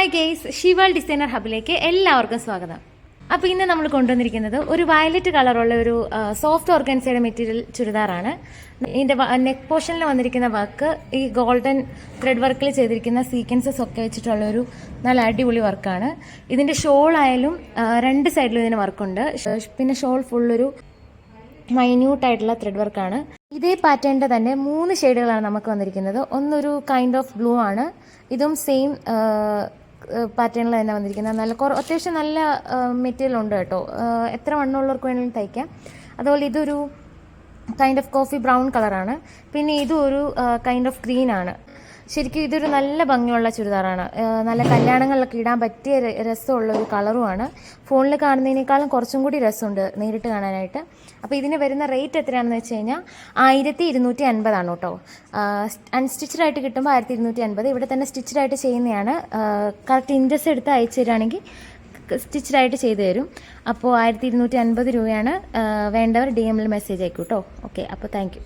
Hi guys, ഷിവാൾ designer ഹബിലേക്ക് എല്ലാവർക്കും സ്വാഗതം. അപ്പോൾ ഇന്ന് നമ്മൾ കൊണ്ടുവന്നിരിക്കുന്നത് ഒരു വയലറ്റ് കളറുള്ള ഒരു സോഫ്റ്റ് ഓർഗൻസയുടെ മെറ്റീരിയൽ ചുരിദാറാണ്. ഇതിൻ്റെ നെക്ക് പോർഷനിൽ വന്നിരിക്കുന്ന വർക്ക് ഈ ഗോൾഡൻ ത്രെഡ് വർക്കിൽ ചെയ്തിരിക്കുന്ന സീക്വൻസസ് ഒക്കെ വെച്ചിട്ടുള്ള ഒരു നല്ല അടിപൊളി വർക്കാണ്. ഇതിൻ്റെ ഷോൾ ആയാലും രണ്ട് സൈഡിലും ഇതിന് വർക്കുണ്ട്. പിന്നെ ഷോൾ ഫുള്ളൊരു മൈന്യൂട്ടായിട്ടുള്ള ത്രെഡ് വർക്കാണ്. ഇതേ പാറ്റേണിൻ്റെ തന്നെ 3 ഷെയ്ഡുകളാണ് നമുക്ക് വന്നിരിക്കുന്നത്. ഒന്നൊരു കൈൻഡ് ഓഫ് ബ്ലൂ ആണ്, ഇതും സെയിം പാറ്റേണിൽ തന്നെ വന്നിരിക്കുന്നത്. അത്യാവശ്യം നല്ല മെറ്റീരിയൽ ഉണ്ട് കേട്ടോ, എത്ര വണ്ണമുള്ളവർക്ക് വേണമെങ്കിലും തയ്ക്കാം. അതുപോലെ ഇതൊരു കൈൻഡ് ഓഫ് കോഫി ബ്രൗൺ കളറാണ്. പിന്നെ ഇതും ഒരു കൈൻഡ് ഓഫ് ഗ്രീൻ ആണ്. ശരിക്കും ഇതൊരു നല്ല ഭംഗിയുള്ള ചുരിദാറാണ്. നല്ല കല്യാണങ്ങളിലൊക്കെ ഇടാൻ പറ്റിയ രസമുള്ള ഒരു കളറുമാണ്. ഫോണിൽ കാണുന്നതിനേക്കാളും കുറച്ചും കൂടി രസമുണ്ട് നേരിട്ട് കാണാനായിട്ട്. അപ്പോൾ ഇതിന് വരുന്ന റേറ്റ് എത്രയാണെന്ന് വെച്ച് കഴിഞ്ഞാൽ 1250 ആണ് കേട്ടോ. അൺസ്റ്റിച്ചഡ് ആയിട്ട് കിട്ടുമ്പോൾ 1250. ഇവിടെ തന്നെ സ്റ്റിച്ചഡ് ആയിട്ട് ചെയ്യുന്നതാണ്. കറക്റ്റ് ഇഞ്ചസ് എടുത്ത് അയച്ചു തരികയാണെങ്കിൽ സ്റ്റിച്ചഡ് ആയിട്ട് ചെയ്തു തരും. അപ്പോൾ 1250 രൂപയാണ്. വേണ്ടവർ DM മെസ്സേജ് അയക്കും കേട്ടോ. ഓക്കെ, അപ്പോൾ താങ്ക് യു.